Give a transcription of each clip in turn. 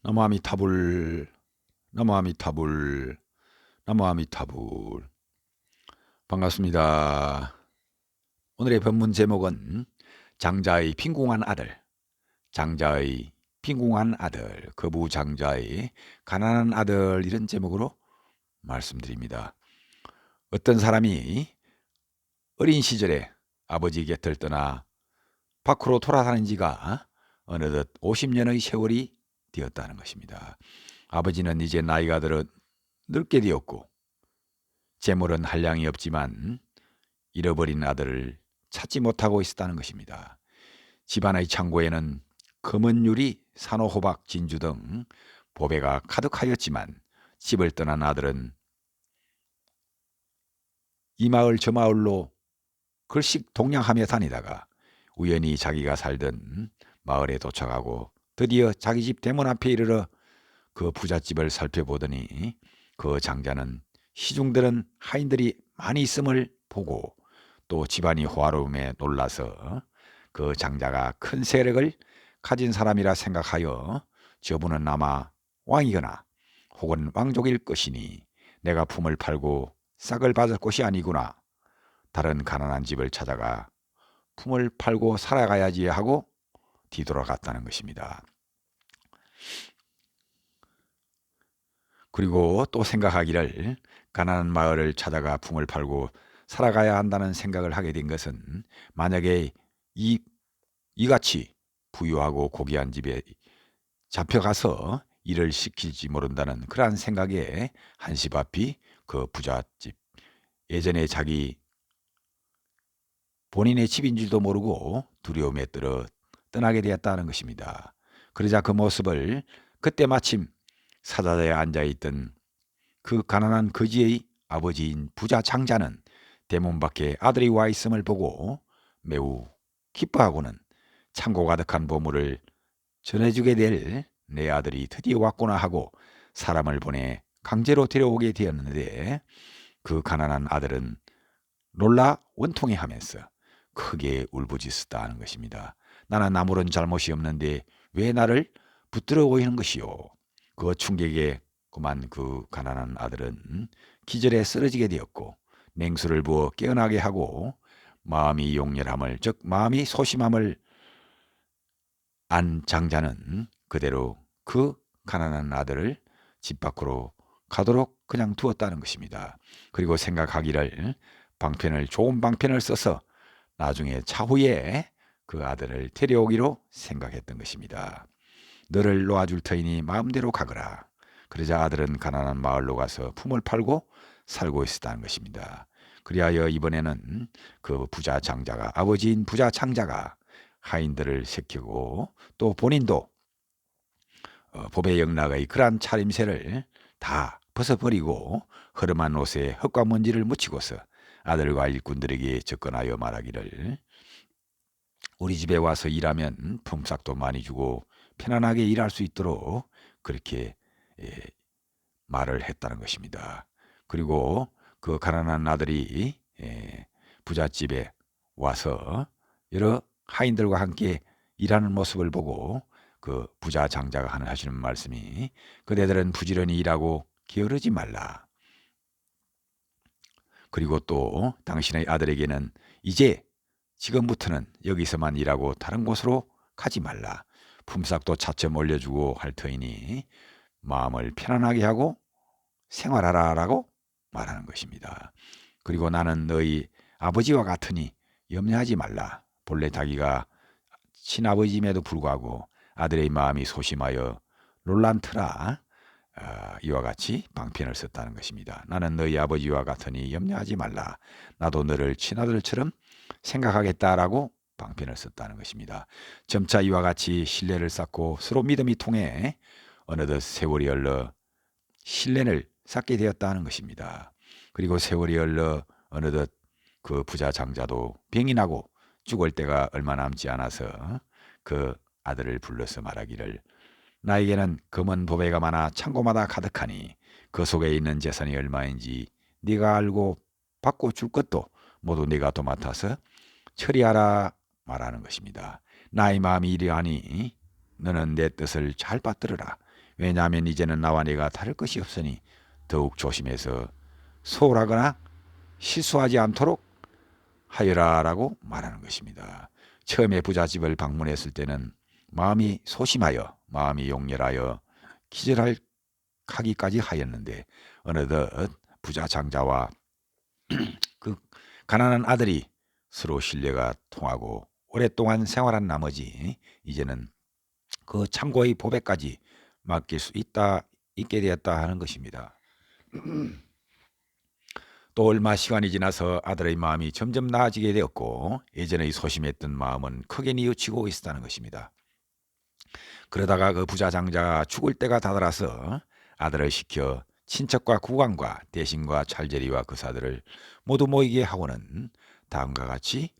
나무아미타불, 나무아미타불, 나무아미타불. 반갑습니다. 오늘의 본문 제목은 장자의 빈궁한 아들, 장자의 빈궁한 아들, 거부장자의 가난한 아들, 이런 제목으로 말씀드립니다. 어떤 사람이 어린 시절에 아버지 곁을 떠나 밖으로 돌아다닌 지가 어느덧 50년의 세월이 되었다는 것입니다. 아버지는 이제 나이가 들어 늙게 되었고 재물은 한량이 없지만 잃어버린 아들을 찾지 못하고 있었다는 것입니다. 집안의 창고에는 검은 유리, 산호호박, 진주 등 보배가 가득하였지만 집을 떠난 아들은 이 마을 저 마을로 글씩 동냥하며 다니다가 우연히 자기가 살던 마을에 도착하고 드디어 자기 집 대문 앞에 이르러 그 부잣집을 살펴보더니 그 장자는 시중들은 하인들이 많이 있음을 보고 또 집안이 호화로움에 놀라서 그 장자가 큰 세력을 가진 사람이라 생각하여 저분은 아마 왕이거나 혹은 왕족일 것이니 내가 품을 팔고 싹을 받을 것이 아니구나. 다른 가난한 집을 찾아가 품을 팔고 살아가야지 하고 뒤돌아갔다는 것입니다. 그리고 또 생각하기를 가난한 마을을 찾아가 품을 팔고 살아가야 한다는 생각을 하게 된 것은 만약에 이같이 부유하고 고귀한 집에 잡혀가서 일을 시킬지 모른다는 그러한 생각에 한시바삐 그 부잣집, 예전에 자기 본인의 집인 줄도 모르고 두려움에 떨어 떠나게 되었다는 것입니다. 그러자 그 모습을 그때 마침 사자자에 앉아있던 그 가난한 거지의 아버지인 부자 장자는 대문 밖에 아들이 와 있음을 보고 매우 기뻐하고는 창고 가득한 보물을 전해주게 될 내 아들이 드디어 왔구나 하고 사람을 보내 강제로 데려오게 되었는데 그 가난한 아들은 놀라 원통해하면서 크게 울부짖었다 하는 것입니다. 나는 아무런 잘못이 없는데 왜 나를 붙들어 오이는 것이요. 그 충격에 그만 그 가난한 아들은 기절에 쓰러지게 되었고 냉수를 부어 깨어나게 하고 마음이 용렬함을 즉 마음이 소심함을 안 장자는 그대로 그 가난한 아들을 집 밖으로 가도록 그냥 두었다는 것입니다. 그리고 생각하기를 좋은 방편을 써서 나중에 차후에 그 아들을 데려오기로 생각했던 것입니다. 너를 놓아줄 터이니 마음대로 가거라. 그러자 아들은 가난한 마을로 가서 품을 팔고 살고 있었다는 것입니다. 그리하여 이번에는 그 부자 장자가 아버지인 부자 장자가 하인들을 시키고 또 본인도 보배영락의 그러한 차림새를 다 벗어버리고 허름한 옷에 흙과 먼지를 묻히고서 아들과 일꾼들에게 접근하여 말하기를 우리 집에 와서 일하면 품삯도 많이 주고 편안하게 일할 수 있도록 그렇게 말을 했다는 것입니다. 그리고 그 가난한 아들이 부잣집에 와서 여러 하인들과 함께 일하는 모습을 보고 그 부자 장자가 하시는 말씀이 그대들은 부지런히 일하고 게으르지 말라. 그리고 또 당신의 아들에게는 이제 지금부터는 여기서만 일하고 다른 곳으로 가지 말라. 품삯도 차츰 올려주고 할 터이니 마음을 편안하게 하고 생활하라라고 말하는 것입니다. 그리고 나는 너희 아버지와 같으니 염려하지 말라. 본래 자기가 친아버지임에도 불구하고 아들의 마음이 소심하여 놀란트라 이와 같이 방편을 썼다는 것입니다. 나는 너희 아버지와 같으니 염려하지 말라. 나도 너를 친아들처럼 생각하겠다라고 방편을 썼다는 것입니다. 점차 이와 같이 신뢰를 쌓고 서로 믿음이 통해 어느덧 세월이 흘러 신뢰를 쌓게 되었다는 것입니다. 그리고 세월이 흘러 어느덧 그 부자 장자도 병이 나고 죽을 때가 얼마 남지 않아서 그 아들을 불러서 말하기를 나에게는 검은 보배가 많아 창고마다 가득하니 그 속에 있는 재산이 얼마인지 네가 알고 받고 줄 것도 모두 네가 도맡아서 처리하라 말하는 것입니다. 나의 마음이 이러하니 너는 내 뜻을 잘 받들으라. 왜냐하면 이제는 나와 네가 다를 것이 없으니 더욱 조심해서 소홀하거나 실수하지 않도록 하여라라고 말하는 것입니다. 처음에 부잣집을 방문했을 때는 마음이 소심하여 마음이 용렬하여 기절하기까지 하였는데 어느덧 부자 장자와 그 가난한 아들이 서로 신뢰가 통하고 오랫동안 생활한 나머지 이제는 그 창고의 보배까지 맡길 수 있게 되었다 하는 것입니다. 또 얼마 시간이 지나서 아들의 마음이 점점 나아지게 되었고 예전의 소심했던 마음은 크게 뉘우치고 있었다는 것입니다. 그러다가 그 부자 장자가 죽을 때가 다다라서 아들을 시켜 친척과 국왕과 대신과 찰제리와 그사들을 모두 모이게 하고는 다음과 같이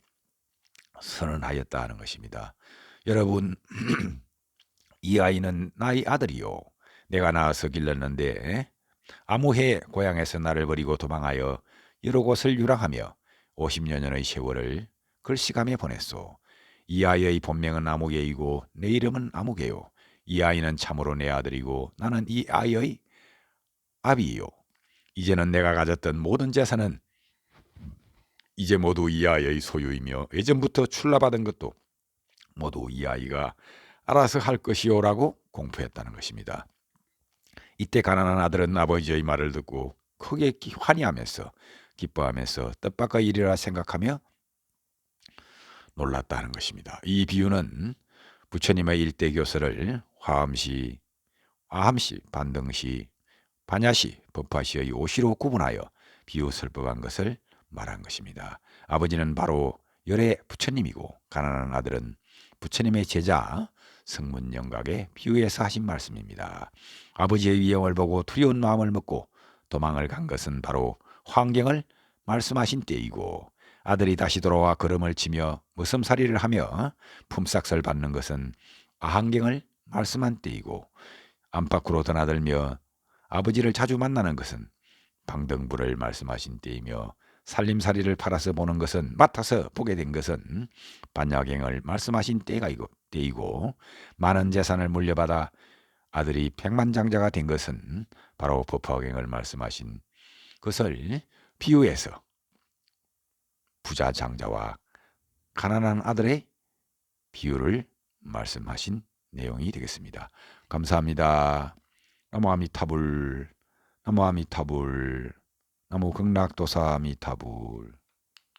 선언하였다 하는 것입니다. 여러분, 이 아이는 나의 아들이요 내가 낳아서 길렀는데 아무 해 고향에서 나를 버리고 도망하여 여러 곳을 유랑하며 50여 년의 세월을 글씨감에 보냈소. 이 아이의 본명은 아무개이고 내 이름은 아무개요. 이 아이는 참으로 내 아들이고 나는 이 아이의 아비요. 이제는 내가 가졌던 모든 재산은 이제 모두 이 아이의 소유이며 예전부터 출납받은 것도 모두 이 아이가 알아서 할 것이요라고 공포했다는 것입니다. 이때 가난한 아들은 아버지의 말을 듣고 크게 환희하면서 기뻐하면서 뜻밖의 일이라 생각하며 놀랐다는 것입니다. 이 비유는 부처님의 일대 교설을 화엄시, 아함시, 반등시, 반야시, 법화시의 오시로 구분하여 비유 설법한 것을 말한 것입니다. 아버지는 바로 열의 부처님이고 가난한 아들은 부처님의 제자 성문영각의 비유에서 하신 말씀입니다. 아버지의 위엄을 보고 두려운 마음을 먹고 도망을 간 것은 바로 환경을 말씀하신 때이고 아들이 다시 돌아와 걸음을 치며 머슴살이를 하며 품삯을 받는 것은 아한경을 말씀한 때이고 안팎으로 드나들며 아버지를 자주 만나는 것은 방등부를 말씀하신 때이며 살림살이를 팔아서 보는 것은 맡아서 보게 된 것은 반야경을 말씀하신 때이고 많은 재산을 물려받아 아들이 백만장자가 된 것은 바로 법화경을 말씀하신 것을 비유해서 부자 장자와 가난한 아들의 비유를 말씀하신 내용이 되겠습니다. 감사합니다. 나무 아미타불, 나무 아미타불, 나무 극락도사 아미타불.